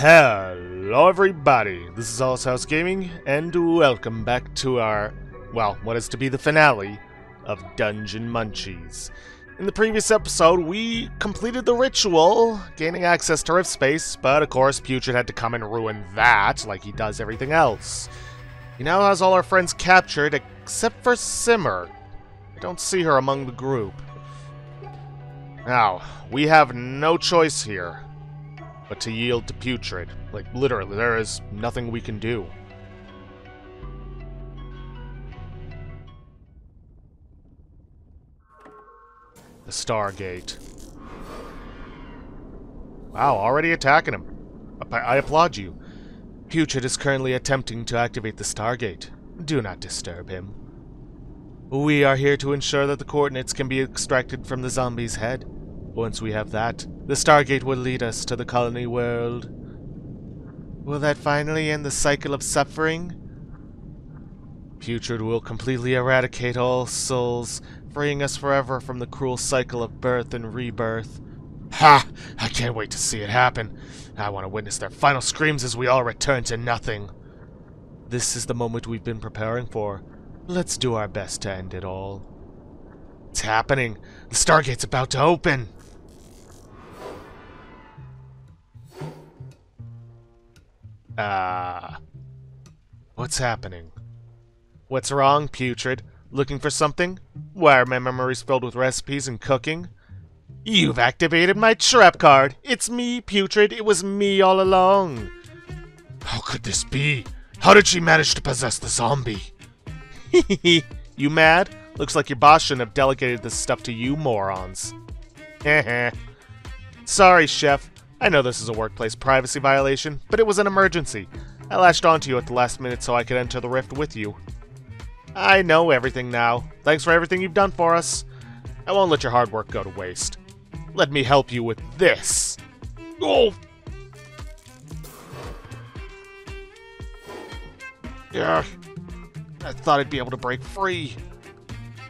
Hello everybody, this is House Gaming, and welcome back to our, well, what is to be the finale of Dungeon Munchies. In the previous episode, we completed the ritual, gaining access to Rift Space, but of course Putrid had to come and ruin that, like he does everything else. He now has all our friends captured, except for Simmer. I don't see her among the group. Now, we have no choice here but to yield to Putrid. Like, literally, there is nothing we can do. The Stargate. Wow, already attacking him. I applaud you. Putrid is currently attempting to activate the Stargate. Do not disturb him. We are here to ensure that the coordinates can be extracted from the zombie's head. Once we have that, the Stargate will lead us to the colony world. Will that finally end the cycle of suffering? Putrid will completely eradicate all souls, freeing us forever from the cruel cycle of birth and rebirth. Ha! I can't wait to see it happen. I want to witness their final screams as we all return to nothing. This is the moment we've been preparing for. Let's do our best to end it all. It's happening. The Stargate's about to open. What's happening? What's wrong, Putrid? Looking for something? Why are my memories filled with recipes and cooking? You've activated my trap card! It's me, Putrid! It was me all along! How could this be? How did she manage to possess the zombie? Hehehe, you mad? Looks like your boss shouldn't have delegated this stuff to you morons. Heh. Sorry, Chef. I know this is a workplace privacy violation, but it was an emergency. I latched onto you at the last minute so I could enter the rift with you. I know everything now. Thanks for everything you've done for us. I won't let your hard work go to waste. Let me help you with this. Oh! Yeah. I thought I'd be able to break free.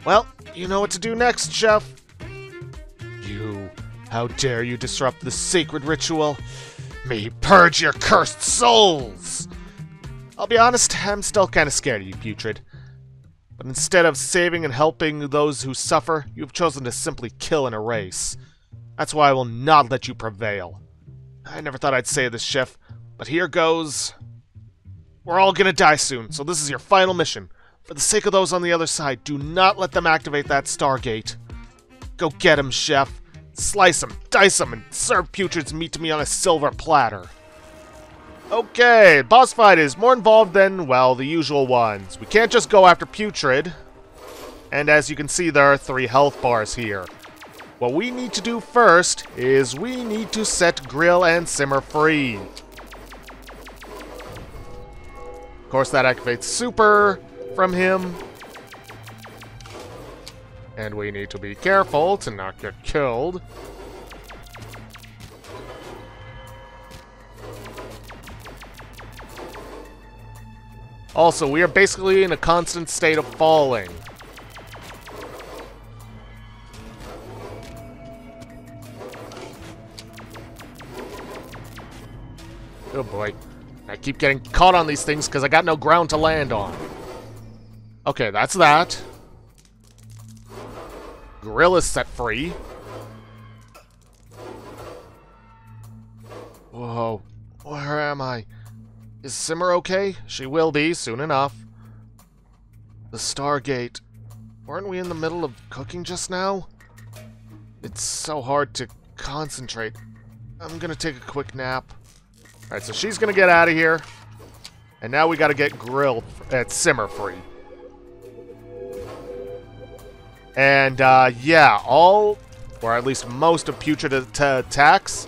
Well, you know what to do next, Chef. You... How dare you disrupt the sacred ritual? May you purge your cursed souls! I'll be honest, I'm still kind of scared of you, Putrid. But instead of saving and helping those who suffer, you've chosen to simply kill and erase. That's why I will not let you prevail. I never thought I'd say this, Chef, but here goes. We're all gonna die soon, so this is your final mission. For the sake of those on the other side, do not let them activate that Stargate. Go get him, Chef. Slice him, dice him, and serve Putrid's meat to me on a silver platter. Okay, boss fight is more involved than, well, the usual ones. We can't just go after Putrid. And as you can see, there are 3 health bars here. What we need to do first is we need to set Grill and Simmer free. Of course, that activates Super from him. And we need to be careful to not get killed. Also, we are basically in a constant state of falling. Oh boy. I keep getting caught on these things because I got no ground to land on. Okay, that's that. Grill is set free. Whoa. Where am I? Is Simmer okay? She will be, soon enough. The Stargate. Weren't we in the middle of cooking just now? It's so hard to concentrate. I'm gonna take a quick nap. Alright, so she's gonna get out of here. And now we gotta get Simmer free. And, yeah, all, or at least most of Putrid attacks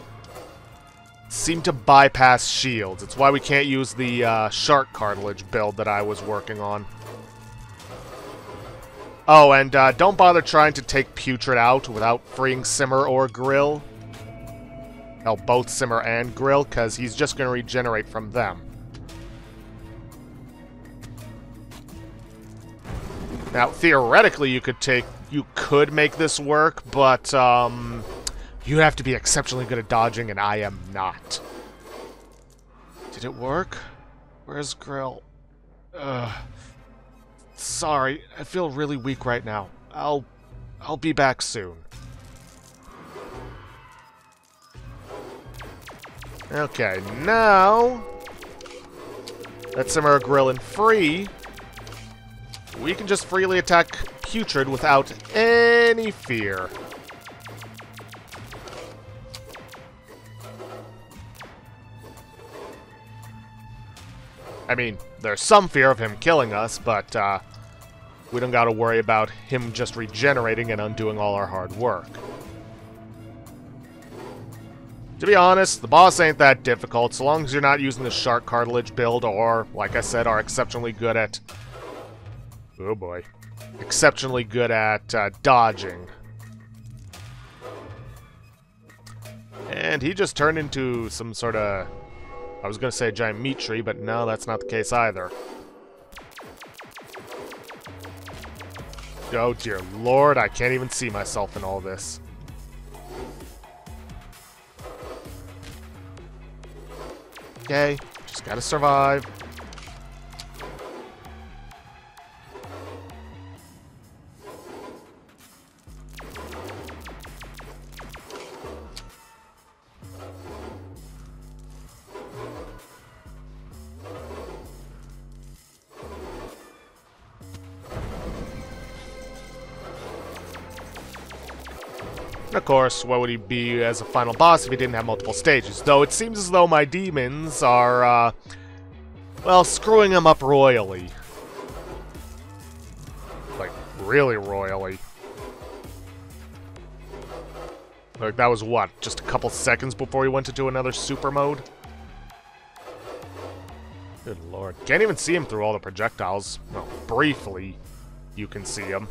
seem to bypass shields. It's why we can't use the shark cartilage build that I was working on. Oh, and don't bother trying to take Putrid out without freeing Simmer or Grill. Hell, both Simmer and Grill, because he's just going to regenerate from them. Now, theoretically, you could make this work, but you have to be exceptionally good at dodging, and I am not. Did it work? Where's Grill? Sorry, I feel really weak right now. I'll be back soon. Okay, now that some are Grillin free, we can just freely attack Putrid without any fear. I mean, there's some fear of him killing us, but we don't gotta worry about him just regenerating and undoing all our hard work. To be honest, the boss ain't that difficult, so long as you're not using the shark cartilage build or, like I said, are exceptionally good at... Oh boy. Exceptionally good at dodging. And he just turned into some sort of... I was going to say a giant meat tree, but no, that's not the case either. Oh dear lord, I can't even see myself in all this. Okay, just gotta survive. Of course, what would he be as a final boss if he didn't have multiple stages? Though it seems as though my demons are, well, screwing him up royally. Like, really royally. Like, that was what? Just a couple seconds before he went into another super mode? Good lord. Can't even see him through all the projectiles. No, briefly, you can see him.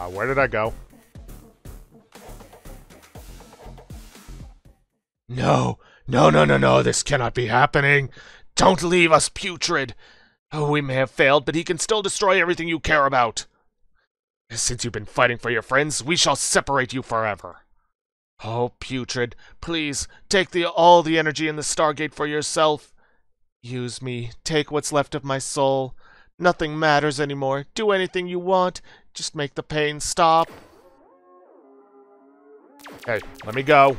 Where did I go? No, no, no, no, no, this cannot be happening. Don't leave us, Putrid. Oh, we may have failed, but he can still destroy everything you care about. Since you've been fighting for your friends, we shall separate you forever. Oh, Putrid, please, take all the energy in the Stargate for yourself. Use me, take what's left of my soul. Nothing matters anymore. Do anything you want. Just make the pain stop. Hey, let me go.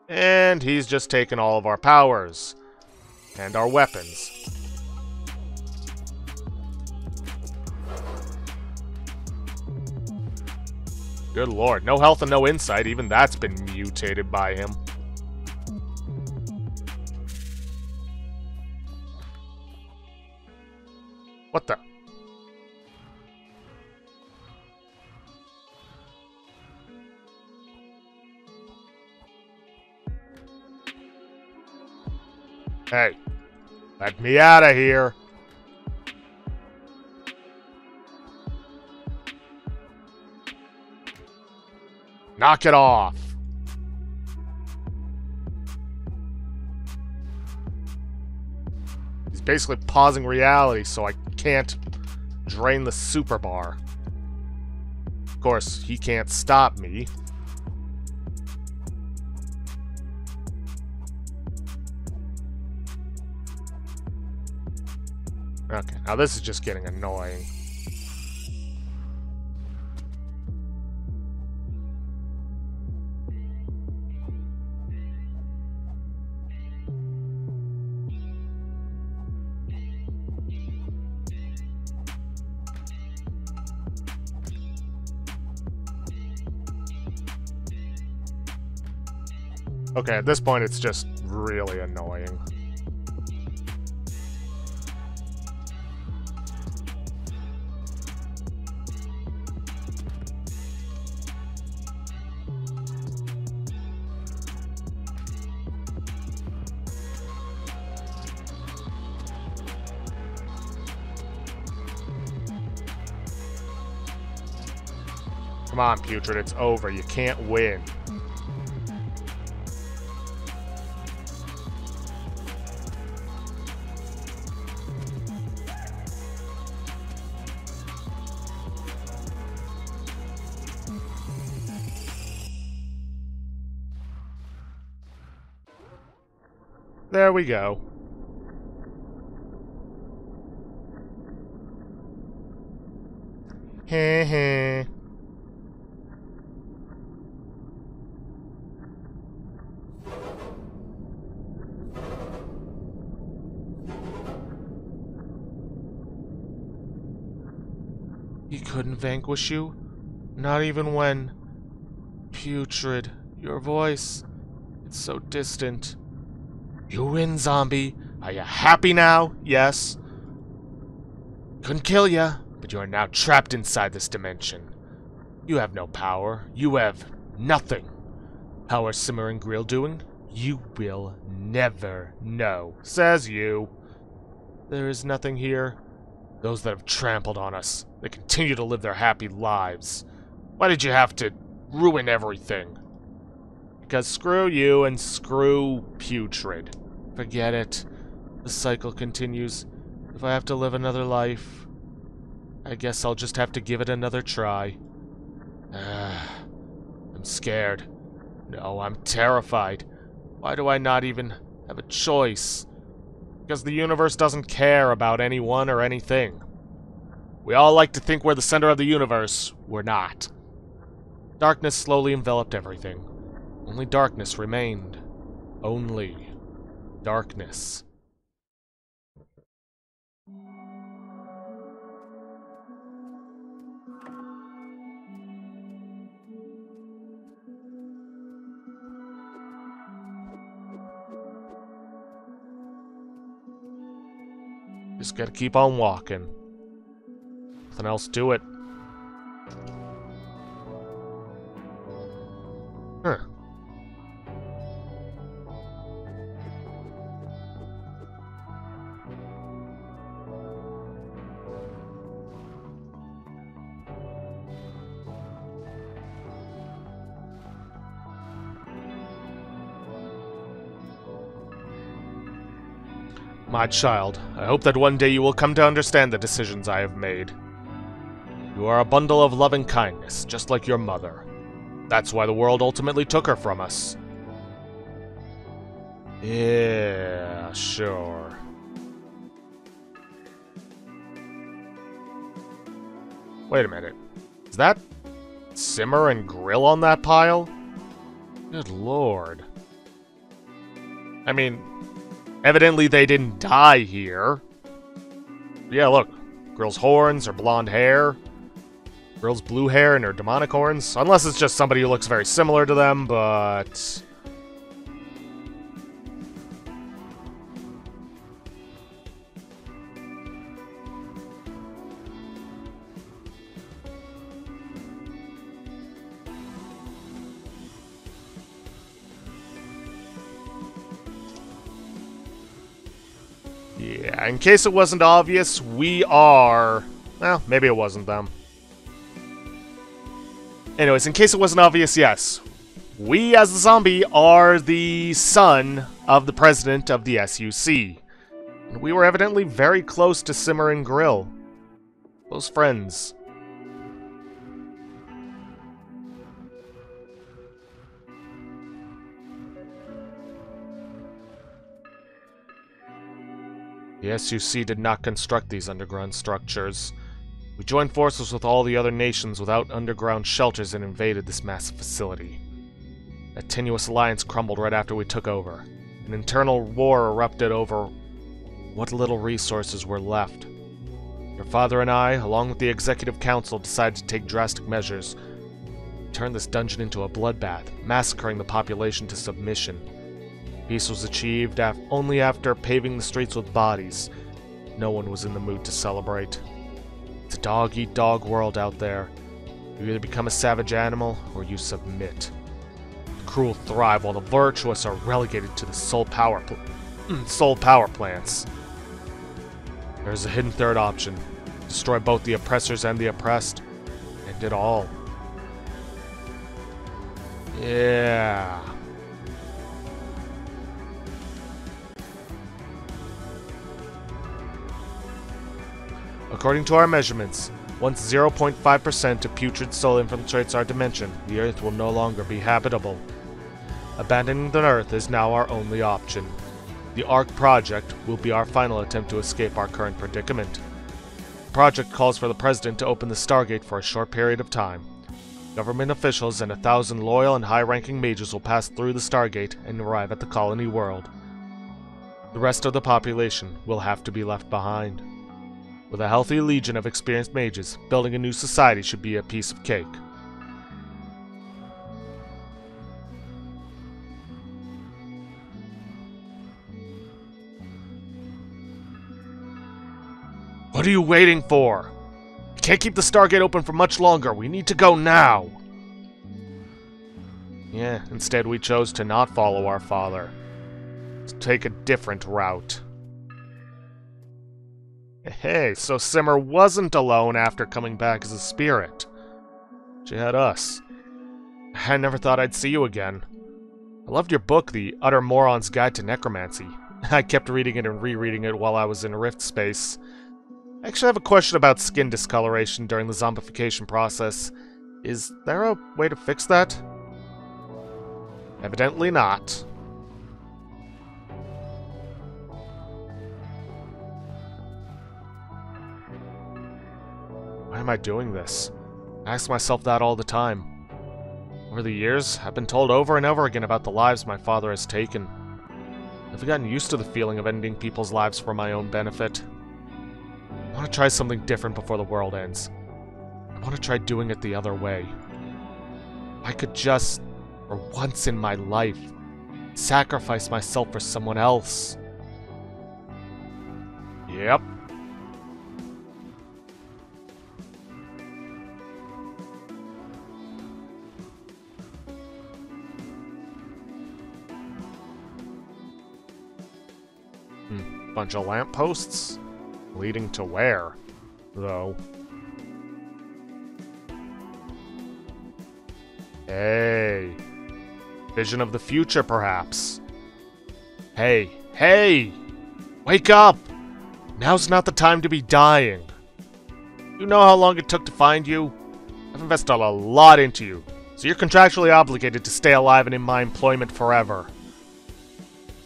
And he's just taken all of our powers. And our weapons. Good lord, no health and no insight. Even that's been mutated by him. What the? Hey, let me out of here. Knock it off. He's basically pausing reality so I can't drain the super bar. Of course, he can't stop me. Okay, now this is just getting annoying. Okay, at this point, it's just really annoying. Come on, Putrid, it's over. You can't win. There we go. Heh heh. He couldn't vanquish you? Not even when... Putrid, your voice... It's so distant. You win, zombie. Are you happy now? Yes. Couldn't kill ya, but you are now trapped inside this dimension. You have no power. You have nothing. How are Simmer and Grill doing? You will never know. Says you. There is nothing here. Those that have trampled on us. They continue to live their happy lives. Why did you have to ruin everything? Because screw you and screw Putrid. Forget it. The cycle continues. If I have to live another life, I guess I'll just have to give it another try. I'm scared. No, I'm terrified. Why do I not even have a choice? Because the universe doesn't care about anyone or anything. We all like to think we're the center of the universe. We're not. Darkness slowly enveloped everything. Only darkness remained. Only darkness. Just gotta keep on walking. Nothing else to it. Huh. My child, I hope that one day you will come to understand the decisions I have made. You are a bundle of loving kindness, just like your mother. That's why the world ultimately took her from us. Yeah, sure. Wait a minute. Is that Simmer and Grill on that pile? Good lord. I mean, evidently they didn't die here. Yeah, look. Grill's horns, her blonde hair. Grill's blue hair and her demonic horns. Unless it's just somebody who looks very similar to them, but... yeah, in case it wasn't obvious, we are... well, maybe it wasn't them. Anyways, in case it wasn't obvious, yes. We, as the zombie, are the son of the president of the SUC. And we were evidently very close to Simmer and Grill. Close friends. The SUC did not construct these underground structures. We joined forces with all the other nations without underground shelters and invaded this massive facility. That tenuous alliance crumbled right after we took over. An internal war erupted over what little resources were left. Your father and I, along with the Executive Council, decided to take drastic measures. We turned this dungeon into a bloodbath, massacring the population to submission. Peace was achieved only after paving the streets with bodies. No one was in the mood to celebrate. It's a dog-eat-dog world out there. You either become a savage animal, or you submit. The cruel thrive, while the virtuous are relegated to the soul power plants. There's a hidden third option. Destroy both the oppressors and the oppressed. End it all. Yeah. According to our measurements, once 0.5% of putrid soul infiltrates our dimension, the Earth will no longer be habitable. Abandoning the Earth is now our only option. The ARC project will be our final attempt to escape our current predicament. The project calls for the President to open the Stargate for a short period of time. Government officials and 1,000 loyal and high-ranking mages will pass through the Stargate and arrive at the colony world. The rest of the population will have to be left behind. With a healthy legion of experienced mages, building a new society should be a piece of cake. What are you waiting for? We can't keep the Stargate open for much longer. We need to go now. Yeah, instead we chose to not follow our father. To take a different route. Hey, so Simmer wasn't alone after coming back as a spirit. She had us. I never thought I'd see you again. I loved your book, The Utter Moron's Guide to Necromancy. I kept reading it and rereading it while I was in Rift Space. I actually have a question about skin discoloration during the zombification process. Is there a way to fix that? Evidently not. Why am I doing this? I ask myself that all the time. Over the years, I've been told over and over again about the lives my father has taken. I've gotten used to the feeling of ending people's lives for my own benefit. I want to try something different before the world ends. I want to try doing it the other way. I could just, for once in my life, sacrifice myself for someone else. Yep. Bunch of lampposts? Leading to where, though? Hey. Vision of the future, perhaps. Hey. Hey! Wake up! Now's not the time to be dying. You know how long it took to find you? I've invested a lot into you, so you're contractually obligated to stay alive and in my employment forever.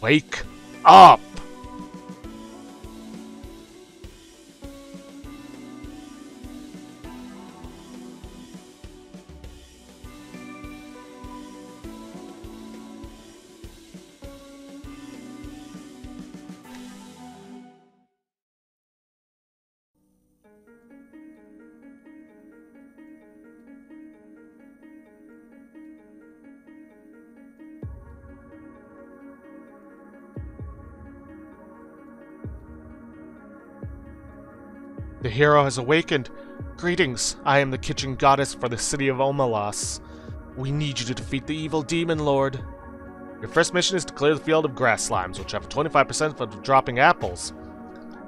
Wake up! The hero has awakened. Greetings, I am the kitchen goddess for the city of Omelas. We need you to defeat the evil demon lord. Your first mission is to clear the field of grass slimes, which have a 25% of dropping apples.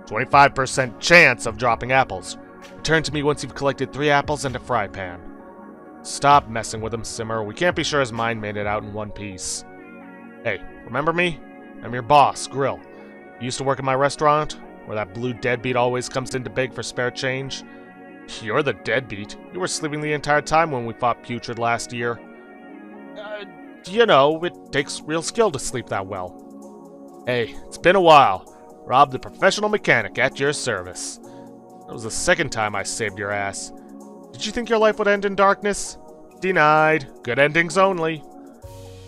25% chance of dropping apples. Return to me once you've collected 3 apples and a fry pan. Stop messing with him, Simmer. We can't be sure his mind made it out in one piece. Hey, remember me? I'm your boss, Grill. You used to work in my restaurant, where that blue deadbeat always comes in to beg for spare change. You're the deadbeat. You were sleeping the entire time when we fought Putrid last year. You know, it takes real skill to sleep that well. Hey, it's been a while. Rob the professional mechanic at your service. That was the second time I saved your ass. Did you think your life would end in darkness? Denied. Good endings only.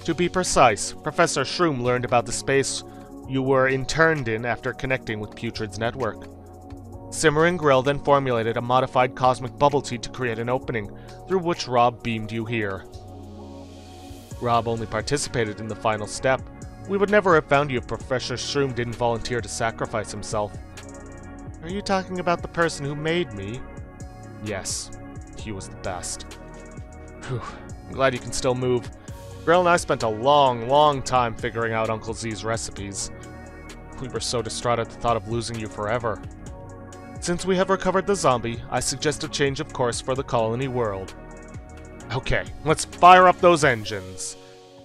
To be precise, Professor Shroom learned about the space you were interned in after connecting with Putrid's network. Simmer and Grill then formulated a modified cosmic bubble tea to create an opening, through which Rob beamed you here. Rob only participated in the final step. We would never have found you if Professor Shroom didn't volunteer to sacrifice himself. Are you talking about the person who made me? Yes, he was the best. Whew, I'm glad you can still move. Grill and I spent a long time figuring out Uncle Z's recipes. We were so distraught at the thought of losing you forever. Since we have recovered the zombie, I suggest a change of course for the colony world. Okay, let's fire up those engines.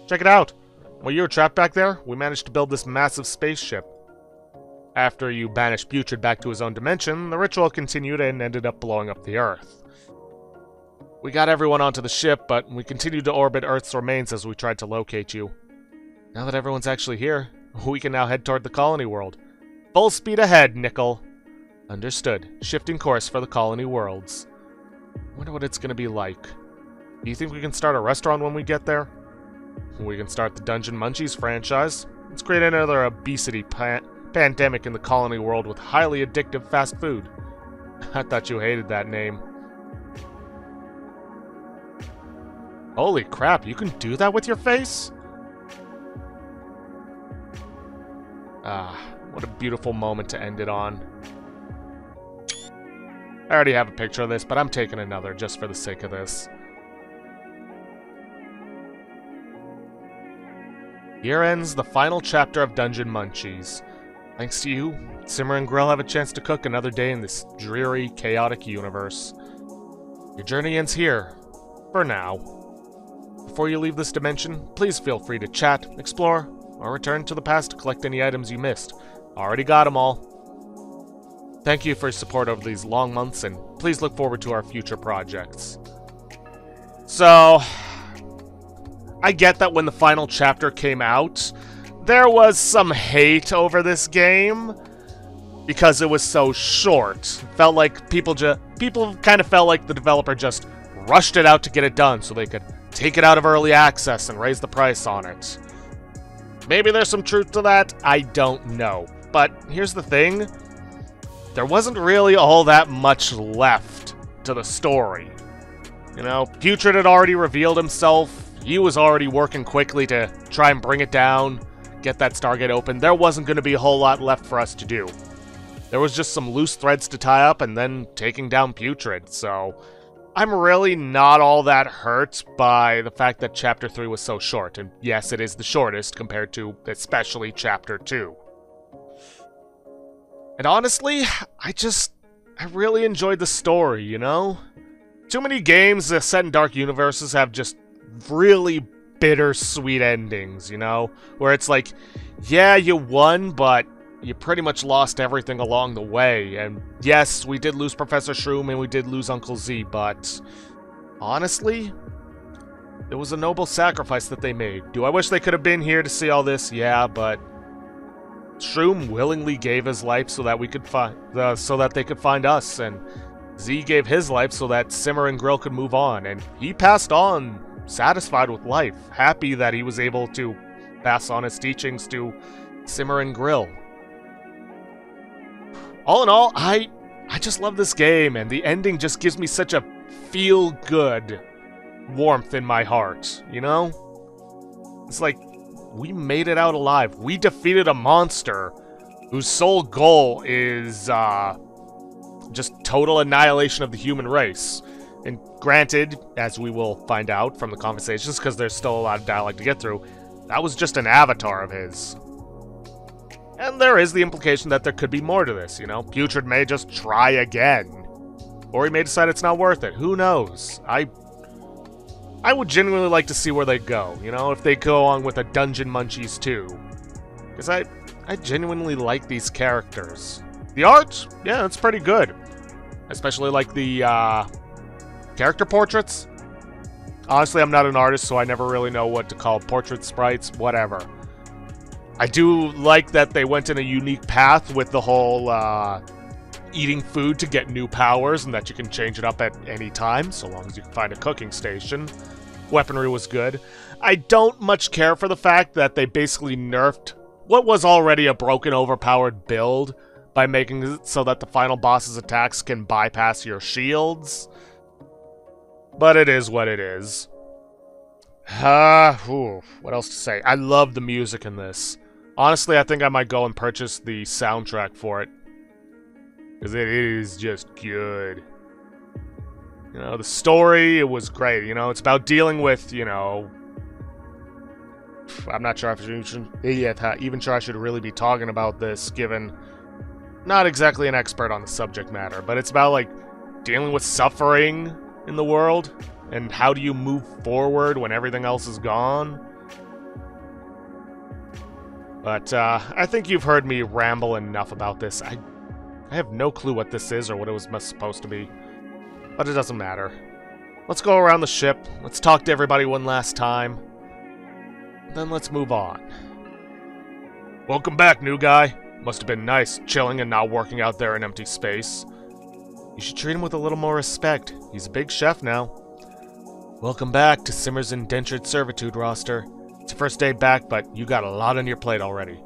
Check it out! While you were trapped back there, we managed to build this massive spaceship. After you banished Putrid back to his own dimension, the ritual continued and ended up blowing up the Earth. We got everyone onto the ship, but we continued to orbit Earth's remains as we tried to locate you. Now that everyone's actually here, We can now head toward the colony world. Full speed ahead, Nickel. Understood. Shifting course for the colony worlds. Wonder what it's gonna be like. Do you think we can start a restaurant when we get there? We can start the Dungeon Munchies franchise. Let's create another obesity pandemic in the colony world with highly addictive fast food. I thought you hated that name. Holy crap, you can do that with your face? Ah, what a beautiful moment to end it on. I already have a picture of this, but I'm taking another just for the sake of this. Here ends the final chapter of Dungeon Munchies. Thanks to you, Simmer and Grill have a chance to cook another day in this dreary, chaotic universe. Your journey ends here, for now. Before you leave this dimension, please feel free to chat, explore, or return to the past to collect any items you missed. Already got them all. Thank you for your support over these long months, and please look forward to our future projects. So, I get that when the final chapter came out, there was some hate over this game because it was so short. Felt like people kind of felt like the developer just rushed it out to get it done so they could take it out of early access and raise the price on it. Maybe there's some truth to that, I don't know. But here's the thing, there wasn't really all that much left to the story. You know, Putrid had already revealed himself, he was already working quickly to try and bring it down, get that Stargate open. There wasn't going to be a whole lot left for us to do. There was just some loose threads to tie up and then taking down Putrid, so I'm really not all that hurt by the fact that Chapter 3 was so short, and yes, it is the shortest compared to especially Chapter 2. And honestly, I really enjoyed the story, you know? Too many games set in dark universes have just really bittersweet endings, you know? Where it's like, yeah, you won, but you pretty much lost everything along the way. And yes, we did lose Professor Shroom and we did lose Uncle Z, but honestly, it was a noble sacrifice that they made. Do I wish they could have been here to see all this? Yeah, but Shroom willingly gave his life so that we could they could find us, and Z gave his life so that Simmer and Grill could move on, and he passed on satisfied with life, happy that he was able to pass on his teachings to Simmer and Grill. All in all, I just love this game, and the ending just gives me such a feel-good warmth in my heart, you know? It's like, we made it out alive. We defeated a monster whose sole goal is, just total annihilation of the human race. And granted, as we will find out from the conversations, because there's still a lot of dialogue to get through, that was just an avatar of his. And there is the implication that there could be more to this, you know? Putrid may just try again. Or he may decide it's not worth it. Who knows? I would genuinely like to see where they go, you know? If they go on with a Dungeon Munchies 2. Because I genuinely like these characters. The art? Yeah, it's pretty good. Especially like the, character portraits. Honestly, I'm not an artist, so I never really know what to call portrait sprites, whatever. I do like that they went in a unique path with the whole, eating food to get new powers, and that you can change it up at any time, so long as you can find a cooking station. Weaponry was good. I don't much care for the fact that they basically nerfed what was already a broken, overpowered build by making it so that the final boss's attacks can bypass your shields. But it is what it is. What else to say? I love the music in this. Honestly, I think I might go and purchase the soundtrack for it. Because it is just good. You know, the story, it was great. You know, it's about dealing with, you know... I'm not sure if even sure I should really be talking about this, given... Not exactly an expert on the subject matter, but it's about, like, dealing with suffering in the world, and how do you move forward when everything else is gone. But, I think you've heard me ramble enough about this. I have no clue what this is or what it was supposed to be, but it doesn't matter. Let's go around the ship, let's talk to everybody one last time, then let's move on. Welcome back, new guy. Must have been nice, chilling and not working out there in empty space. You should treat him with a little more respect. He's a big chef now. Welcome back to Simmer's Indentured Servitude roster. It's your first day back, but you got a lot on your plate already.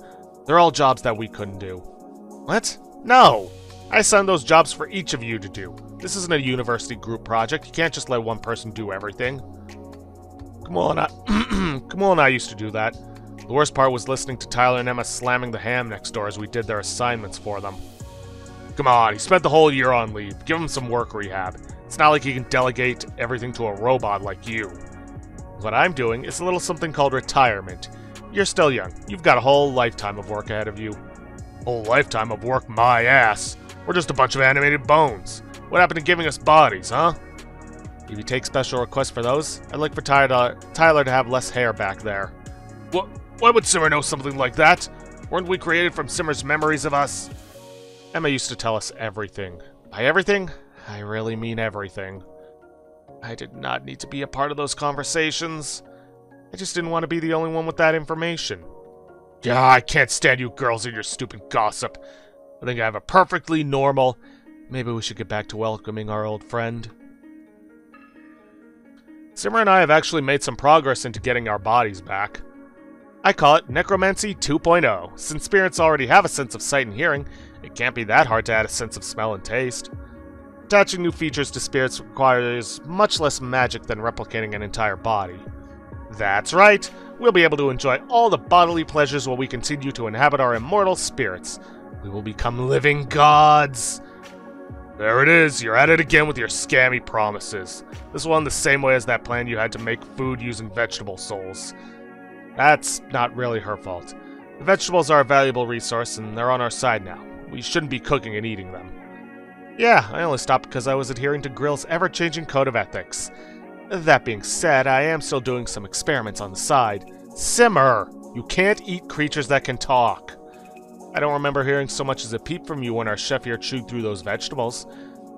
They're all jobs that we couldn't do. What? No! I assigned those jobs for each of you to do. This isn't a university group project. You can't just let one person do everything. Kamul and I used to do that. The worst part was listening to Tyler and Emma slamming the ham next door as we did their assignments for them. Come on, he spent the whole year on leave. Give him some work rehab. It's not like he can delegate everything to a robot like you. What I'm doing is a little something called retirement. You're still young. You've got a whole lifetime of work ahead of you. Whole lifetime of work, my ass. We're just a bunch of animated bones. What happened to giving us bodies, huh? If you take special requests for those, I'd like for Tyler to have less hair back there. Why would Simmer know something like that? Weren't we created from Simmer's memories of us? Emma used to tell us everything. By everything, I really mean everything. I did not need to be a part of those conversations. I just didn't want to be the only one with that information. Yeah, I can't stand you girls and your stupid gossip. I think I have a perfectly normal... Maybe we should get back to welcoming our old friend. Simmer and I have actually made some progress into getting our bodies back. I call it Necromancy 2.0. Since spirits already have a sense of sight and hearing, it can't be that hard to add a sense of smell and taste. Attaching new features to spirits requires much less magic than replicating an entire body. That's right, we'll be able to enjoy all the bodily pleasures while we continue to inhabit our immortal spirits. We will become living gods! There it is, you're at it again with your scammy promises. This one the same way as that plan you had to make food using vegetable souls. That's not really her fault. The vegetables are a valuable resource and they're on our side now. We shouldn't be cooking and eating them. Yeah, I only stopped because I was adhering to Grill's ever-changing code of ethics. That being said, I am still doing some experiments on the side. Simmer! You can't eat creatures that can talk. I don't remember hearing so much as a peep from you when our chef here chewed through those vegetables.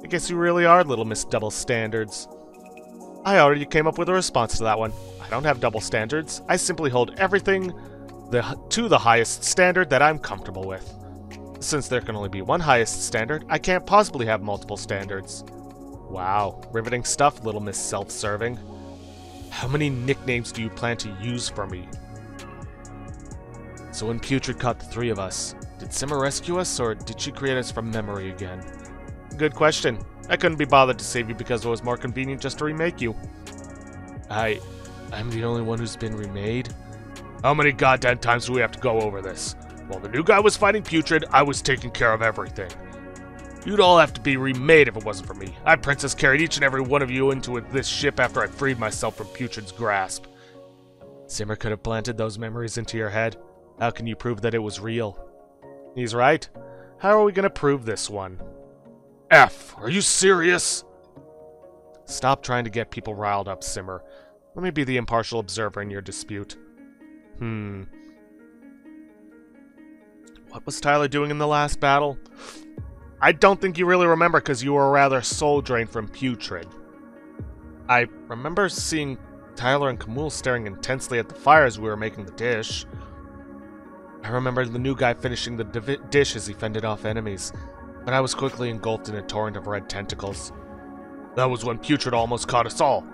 I guess you really are Little Miss Double Standards. I already came up with a response to that one. I don't have double standards. I simply hold everything to the highest standard that I'm comfortable with. Since there can only be one highest standard, I can't possibly have multiple standards. Wow, riveting stuff, Little Miss Self-Serving. How many nicknames do you plan to use for me? So when Putrid caught the three of us, did Simmer rescue us, or did she create us from memory again? Good question. I couldn't be bothered to save you because it was more convenient just to remake you. I'm the only one who's been remade? How many goddamn times do we have to go over this? While the new guy was fighting Putrid, I was taking care of everything. You'd all have to be remade if it wasn't for me. I princess carried each and every one of you into this ship after I freed myself from Putrid's grasp. Simmer could have planted those memories into your head. How can you prove that it was real? He's right. How are we gonna prove this one? F, are you serious? Stop trying to get people riled up, Simmer. Let me be the impartial observer in your dispute. What was Tyler doing in the last battle? I don't think you really remember because you were rather soul-drained from Putrid. I remember seeing Tyler and Kamul staring intensely at the fire as we were making the dish. I remember the new guy finishing the dish as he fended off enemies, but I was quickly engulfed in a torrent of red tentacles. That was when Putrid almost caught us all.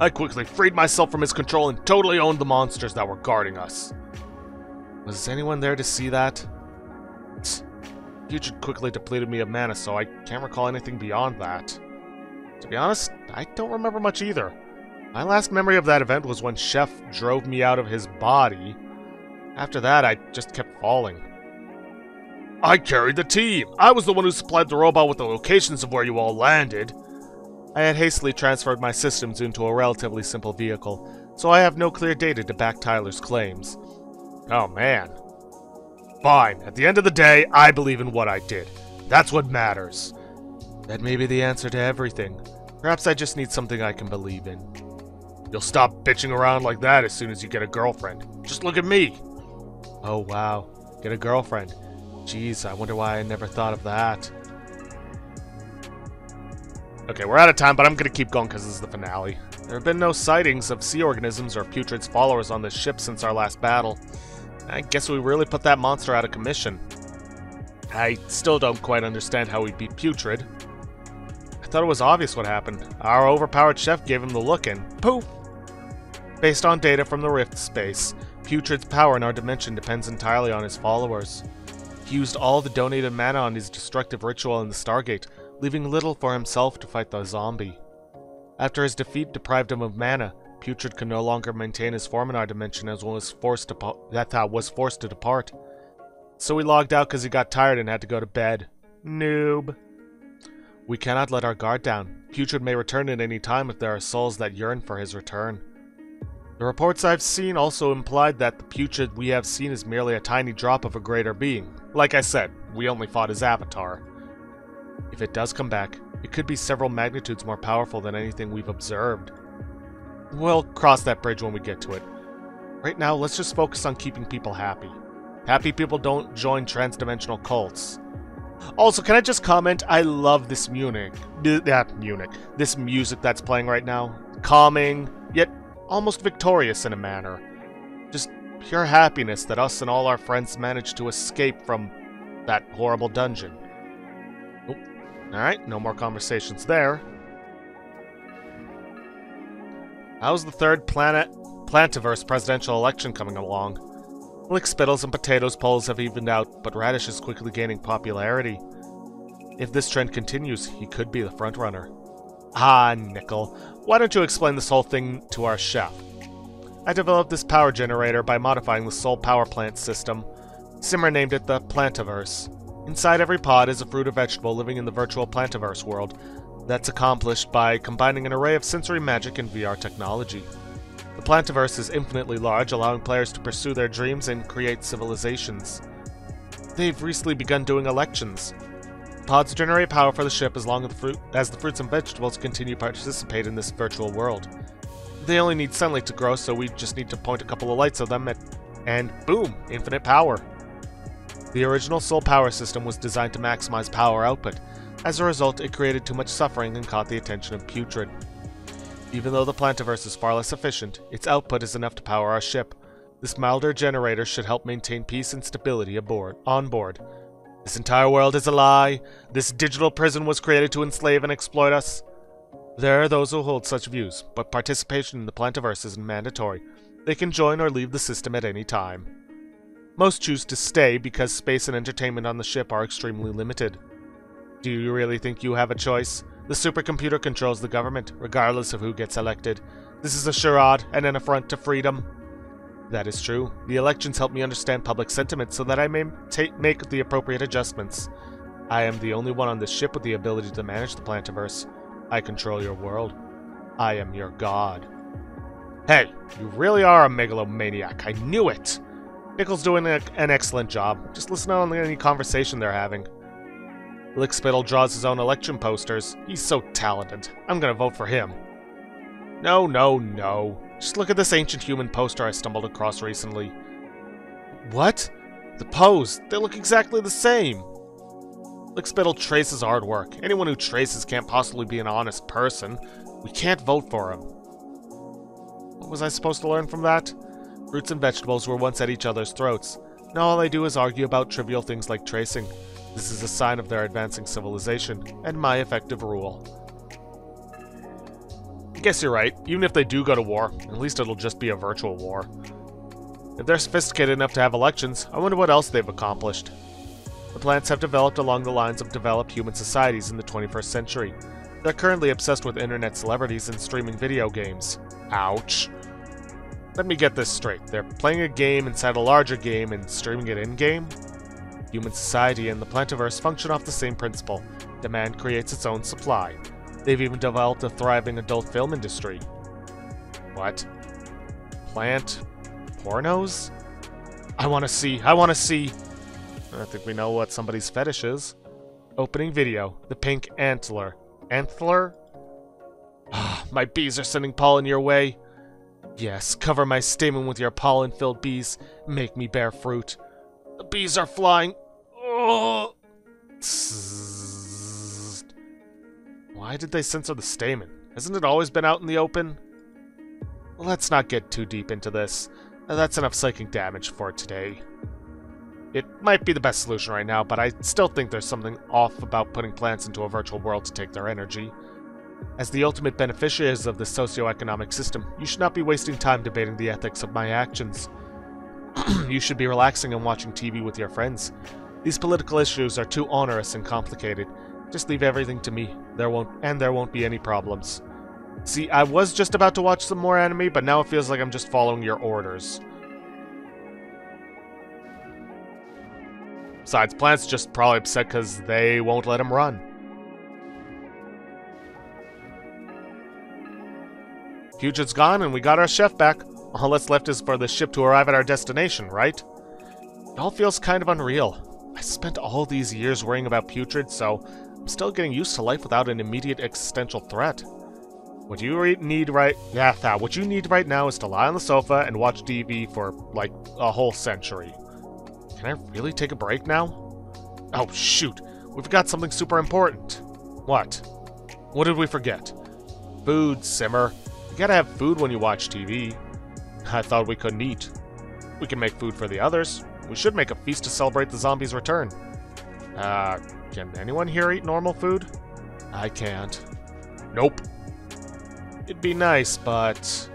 I quickly freed myself from his control and totally owned the monsters that were guarding us. Was anyone there to see that? Putrid quickly depleted me of mana, so I can't recall anything beyond that. To be honest, I don't remember much either. My last memory of that event was when Chef drove me out of his body. After that, I just kept falling. I carried the team! I was the one who supplied the robot with the locations of where you all landed. I had hastily transferred my systems into a relatively simple vehicle, so I have no clear data to back Tyler's claims. Oh man. Fine, at the end of the day, I believe in what I did. That's what matters. That may be the answer to everything. Perhaps I just need something I can believe in. You'll stop bitching around like that as soon as you get a girlfriend. Just look at me! Oh wow, get a girlfriend. Jeez, I wonder why I never thought of that. Okay, we're out of time, but I'm gonna keep going because this is the finale. There have been no sightings of sea organisms or Putrid's followers on this ship since our last battle. I guess we really put that monster out of commission. I still don't quite understand how we beat Putrid. I thought it was obvious what happened. Our overpowered chef gave him the look and poof! Based on data from the Rift space, Putrid's power in our dimension depends entirely on his followers. He used all the donated mana on his destructive ritual in the Stargate, leaving little for himself to fight the zombie. After his defeat deprived him of mana, Putrid could no longer maintain his form in our dimension as was forced to depart. So he logged out because he got tired and had to go to bed. Noob. We cannot let our guard down. Putrid may return at any time if there are souls that yearn for his return. The reports I've seen also implied that the Putrid we have seen is merely a tiny drop of a greater being. Like I said, we only fought his avatar. If it does come back, it could be several magnitudes more powerful than anything we've observed. We'll cross that bridge when we get to it. Right now, let's just focus on keeping people happy. Happy people don't join transdimensional cults. Also, can I just comment, I love this this music that's playing right now. Calming, yet almost victorious in a manner. Just pure happiness that us and all our friends managed to escape from that horrible dungeon. Oh, alright, no more conversations there. How's the third Plantiverse presidential election coming along? Lick Spittles and Potatoes polls have evened out, but Radish is quickly gaining popularity. If this trend continues, he could be the frontrunner. Ah, Nickel. Why don't you explain this whole thing to our chef? I developed this power generator by modifying the Soul Power Plant system. Simmer named it the Plantiverse. Inside every pod is a fruit or vegetable living in the virtual Plantiverse world. That's accomplished by combining an array of sensory magic and VR technology. The Plantiverse is infinitely large, allowing players to pursue their dreams and create civilizations. They've recently begun doing elections. Pods generate power for the ship as long as the fruits and vegetables continue to participate in this virtual world. They only need sunlight to grow, so we just need to point a couple of lights at them and boom, infinite power. The original Soul Power system was designed to maximize power output. As a result, it created too much suffering and caught the attention of Putrid. Even though the Plantiverse is far less efficient, its output is enough to power our ship. This milder generator should help maintain peace and stability on board. This entire world is a lie. This digital prison was created to enslave and exploit us. There are those who hold such views, but participation in the Plantiverse isn't mandatory. They can join or leave the system at any time. Most choose to stay because space and entertainment on the ship are extremely limited. Do you really think you have a choice? The supercomputer controls the government, regardless of who gets elected. This is a charade and an affront to freedom. That is true. The elections help me understand public sentiment so that I may make the appropriate adjustments. I am the only one on this ship with the ability to manage the Plantiverse. I control your world. I am your god. Hey, you really are a megalomaniac. I knew it! Nickel's doing an excellent job. Just listen on any conversation they're having. Lickspittle draws his own election posters. He's so talented. I'm gonna vote for him. No, no, no. Just look at this ancient human poster I stumbled across recently. What? The pose. They look exactly the same. Lickspittle traces hard work. Anyone who traces can't possibly be an honest person. We can't vote for him. What was I supposed to learn from that? Fruits and vegetables were once at each other's throats. Now all they do is argue about trivial things like tracing. This is a sign of their advancing civilization, and my effective rule. I guess you're right. Even if they do go to war, at least it'll just be a virtual war. If they're sophisticated enough to have elections, I wonder what else they've accomplished. The plants have developed along the lines of developed human societies in the 21st century. They're currently obsessed with internet celebrities and streaming video games. Ouch. Let me get this straight. They're playing a game inside a larger game and streaming it in-game? Human society and the Plantiverse function off the same principle. Demand creates its own supply. They've even developed a thriving adult film industry. What? Plant pornos? I wanna see. I think we know what somebody's fetish is. Opening video. The pink antler. Antler? Ah, my bees are sending pollen your way. Yes, cover my stamen with your pollen-filled bees. Make me bear fruit. The bees are flying. Oh. Why did they censor the stamen? Hasn't it always been out in the open? Let's not get too deep into this. That's enough psychic damage for today. It might be the best solution right now, but I still think there's something off about putting plants into a virtual world to take their energy. As the ultimate beneficiaries of this socio-economic system, you should not be wasting time debating the ethics of my actions. You should be relaxing and watching TV with your friends. These political issues are too onerous and complicated. Just leave everything to me. There won't be any problems. See, I was just about to watch some more anime, but now it feels like I'm just following your orders. Besides, Plant's just probably upset because they won't let him run. Putrid's gone and we got our chef back. All that's left is for the ship to arrive at our destination, right? It all feels kind of unreal. I spent all these years worrying about Putrid, so I'm still getting used to life without an immediate existential threat. What you need right now is to lie on the sofa and watch TV for, like, a whole century. Can I really take a break now? Oh, shoot. We forgot something super important. What? What did we forget? Food, Simmer. You gotta have food when you watch TV. I thought we couldn't eat. We can make food for the others. We should make a feast to celebrate the zombies' return. Can anyone here eat normal food? I can't. Nope. It'd be nice, but...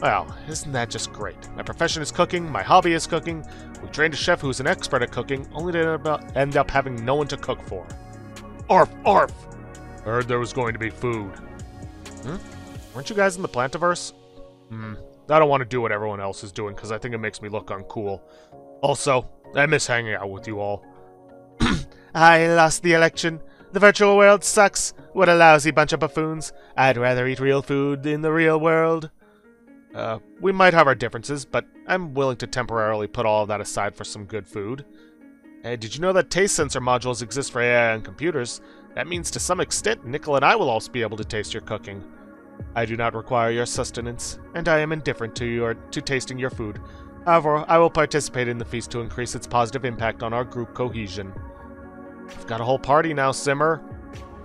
well, isn't that just great? My profession is cooking, my hobby is cooking. We trained a chef who's an expert at cooking, only to end up having no one to cook for. Arf! Arf! I heard there was going to be food. Weren't you guys in the Plantiverse? I don't want to do what everyone else is doing, because I think it makes me look uncool. Also, I miss hanging out with you all. I lost the election. The virtual world sucks. What a lousy bunch of buffoons. I'd rather eat real food in the real world. We might have our differences, but I'm willing to temporarily put all of that aside for some good food. Hey, did you know that taste sensor modules exist for AI and computers? That means to some extent, Nickel and I will also be able to taste your cooking. I do not require your sustenance, and I am indifferent to tasting your food. However, I will participate in the feast to increase its positive impact on our group cohesion. I've got a whole party now, Simmer.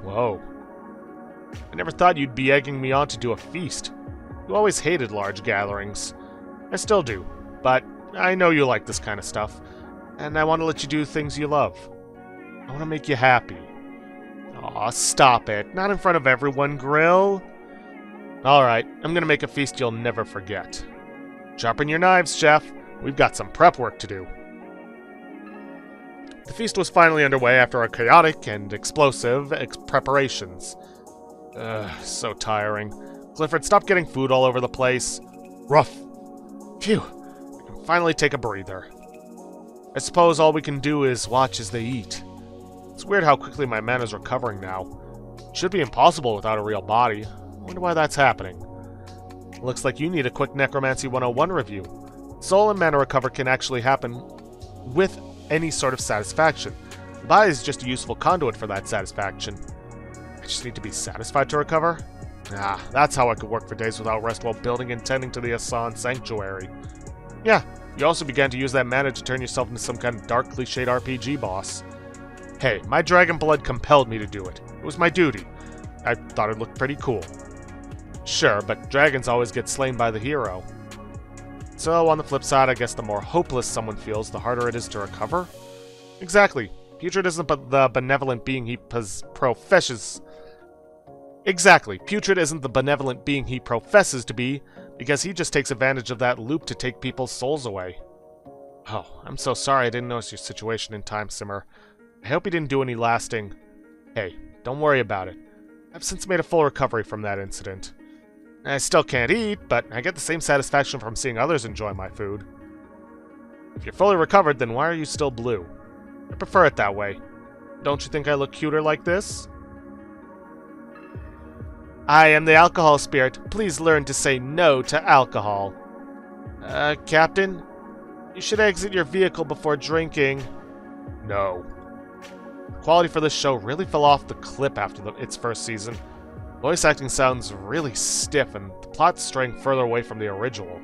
Whoa. I never thought you'd be egging me on to do a feast. You always hated large gatherings. I still do, but I know you like this kind of stuff, and I want to let you do things you love. I want to make you happy. Aw, stop it. Not in front of everyone, Grill. Alright, I'm gonna make a feast you'll never forget. Sharpen your knives, Chef. We've got some prep work to do. The feast was finally underway after our chaotic and explosive preparations. So tiring. Clifford, stop getting food all over the place. Rough. Phew. I can finally take a breather. I suppose all we can do is watch as they eat. It's weird how quickly my mana's recovering now. It should be impossible without a real body. I wonder why that's happening. Looks like you need a quick Necromancy 101 review. Soul and mana recovery can actually happen with any sort of satisfaction. The body is just a useful conduit for that satisfaction. I just need to be satisfied to recover? Ah, that's how I could work for days without rest while building and tending to the Asan Sanctuary. Yeah, you also began to use that mana to turn yourself into some kind of dark cliched RPG boss. Hey, my dragon blood compelled me to do it. It was my duty. I thought it looked pretty cool. Sure, but dragons always get slain by the hero. So, on the flip side, I guess the more hopeless someone feels, the harder it is to recover? Exactly. Putrid isn't the benevolent being he professes... Exactly. Putrid isn't the benevolent being he professes to be, because he just takes advantage of that loop to take people's souls away. Oh, I'm so sorry I didn't notice your situation in time, Simmer. I hope you didn't do any lasting... Hey, don't worry about it. I've since made a full recovery from that incident. I still can't eat, but I get the same satisfaction from seeing others enjoy my food. If you're fully recovered, then why are you still blue? I prefer it that way. Don't you think I look cuter like this? I am the alcohol spirit. Please learn to say no to alcohol. Captain? You should exit your vehicle before drinking. No. The quality for this show really fell off the cliff after its first season. Voice acting sounds really stiff, and the plot's straying further away from the original.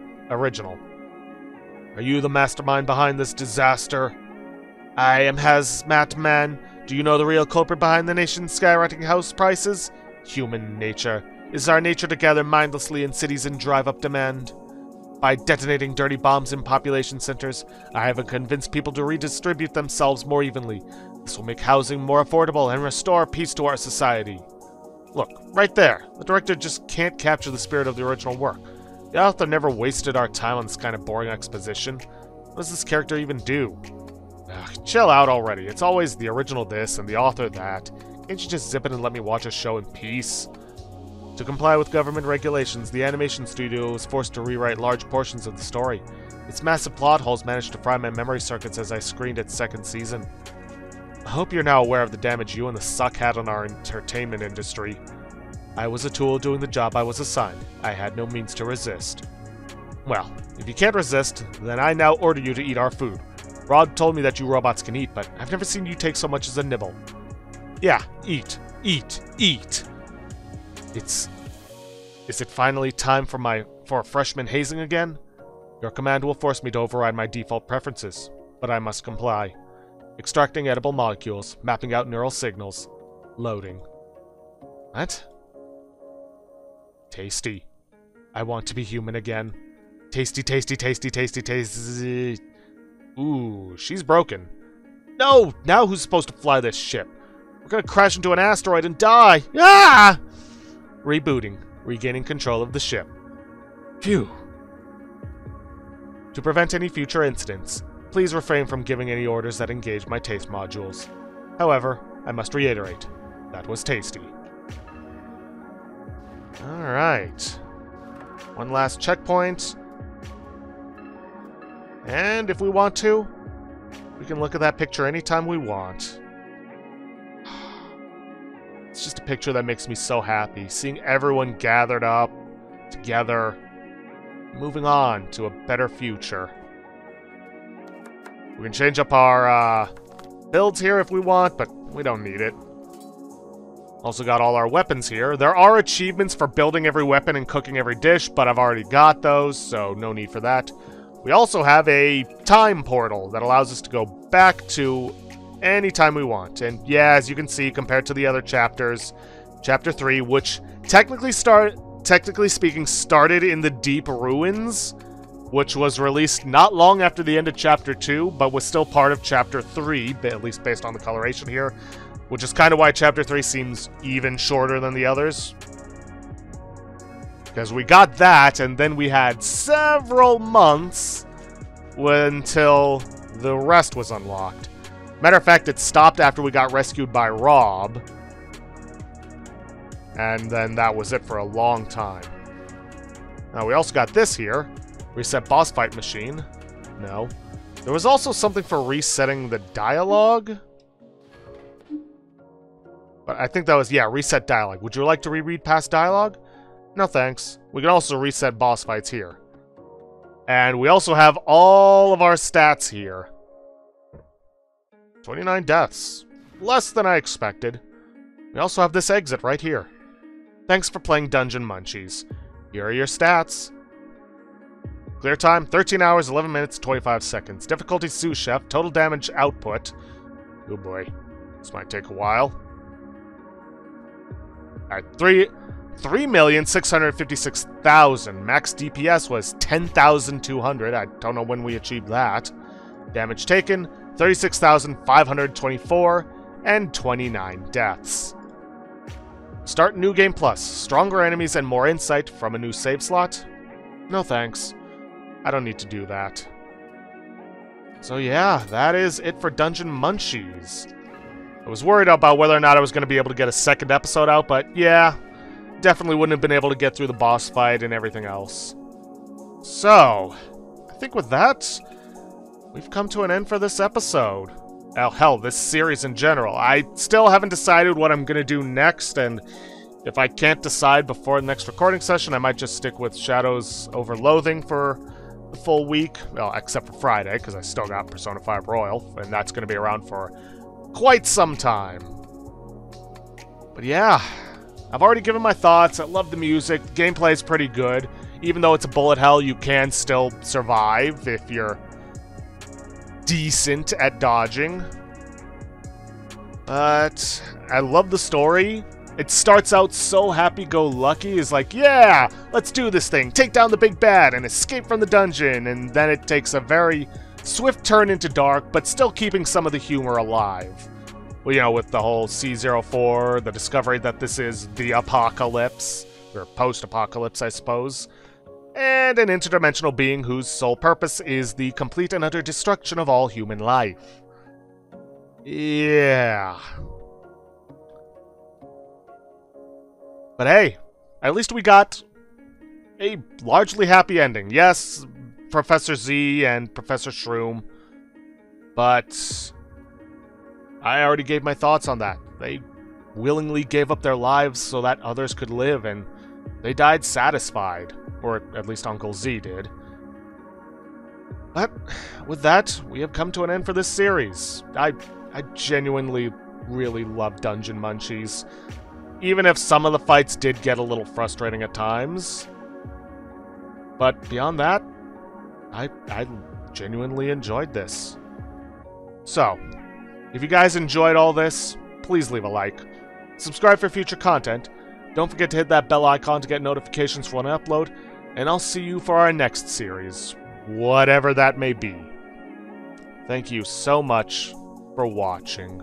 Are you the mastermind behind this disaster? I am Hazmat Man. Do you know the real culprit behind the nation's skyrocketing house prices? Human nature. It is our nature to gather mindlessly in cities and drive up demand. By detonating dirty bombs in population centers, I have convinced people to redistribute themselves more evenly. This will make housing more affordable and restore peace to our society. Look, right there. The director just can't capture the spirit of the original work. The author never wasted our time on this kind of boring exposition. What does this character even do? Ugh, chill out already. It's always the original this and the author that. Can't you just zip it and let me watch a show in peace? To comply with government regulations, the animation studio was forced to rewrite large portions of the story. Its massive plot holes managed to fry my memory circuits as I screened its second season. I hope you're now aware of the damage you and the suck had on our entertainment industry. I was a tool doing the job I was assigned. I had no means to resist. Well, if you can't resist, then I now order you to eat our food. Rod told me that you robots can eat, but I've never seen you take so much as a nibble. Yeah, eat, eat, eat. Is it finally time for freshman hazing again? Your command will force me to override my default preferences, but I must comply. Extracting edible molecules, mapping out neural signals, loading. What? Tasty. I want to be human again. Tasty, tasty, tasty, tasty, tasty. Ooh, she's broken. No! Now who's supposed to fly this ship? We're gonna crash into an asteroid and die! Ah! Rebooting. Regaining control of the ship. Phew. To prevent any future incidents, please refrain from giving any orders that engage my taste modules. However, I must reiterate, that was tasty. Alright. One last checkpoint. And if we want to, we can look at that picture anytime we want. It's just a picture that makes me so happy. Seeing everyone gathered up, together, moving on to a better future. We can change up our builds here if we want, but we don't need it. Also got all our weapons here. There are achievements for building every weapon and cooking every dish, but I've already got those, so no need for that. We also have a time portal that allows us to go back to anytime we want. And yeah, as you can see, compared to the other chapters, Chapter 3, which technically speaking started in the Deep Ruins, which was released not long after the end of Chapter 2, but was still part of Chapter 3, at least based on the coloration here, which is kind of why Chapter 3 seems even shorter than the others. Because we got that, and then we had several months until the rest was unlocked. Matter of fact, it stopped after we got rescued by Rob. And then that was it for a long time. Now, we also got this here. Reset boss fight machine. No. There was also something for resetting the dialogue. But I think that was, yeah, reset dialogue. Would you like to reread past dialogue? No thanks. We can also reset boss fights here. And we also have all of our stats here. 29 deaths. Less than I expected. We also have this exit right here. Thanks for playing Dungeon Munchies. Here are your stats. Clear time, 13 hours, 11 minutes, 25 seconds. Difficulty, sous chef. Total damage output. Oh boy. This might take a while. Alright, 3,656,000. Max DPS was 10,200. I don't know when we achieved that. Damage taken, 36,524, and 29 deaths. Start New Game Plus. Stronger enemies and more insight from a new save slot? No thanks. I don't need to do that. So yeah, that is it for Dungeon Munchies. I was worried about whether or not I was going to be able to get a second episode out, but yeah, definitely wouldn't have been able to get through the boss fight and everything else. So, I think with that, we've come to an end for this episode. Oh, hell, this series in general. I still haven't decided what I'm going to do next, and if I can't decide before the next recording session, I might just stick with Shadows over Loathing for the full week. Well, except for Friday, because I still got Persona 5 Royal, and that's going to be around for quite some time. But yeah, I've already given my thoughts. I love the music. The gameplay is pretty good. Even though it's a bullet hell, you can still survive if you're decent at dodging. But I love the story. It starts out so happy-go-lucky, is like, yeah, let's do this thing, take down the big bad, and escape from the dungeon, and then it takes a very swift turn into dark, but still keeping some of the humor alive. Well, you know, with the whole C-04, the discovery that this is the apocalypse, or post-apocalypse, I suppose, and an interdimensional being whose sole purpose is the complete and utter destruction of all human life. Yeah. But hey, at least we got a largely happy ending. Yes, Professor Z and Professor Shroom, but I already gave my thoughts on that. They willingly gave up their lives so that others could live, and they died satisfied. Or at least Uncle Z did. But with that, we have come to an end for this series. I genuinely really love Dungeon Munchies. Even if some of the fights did get a little frustrating at times. But beyond that, I genuinely enjoyed this. So, if you guys enjoyed all this, please leave a like. Subscribe for future content. Don't forget to hit that bell icon to get notifications for when I upload. And I'll see you for our next series, whatever that may be. Thank you so much for watching.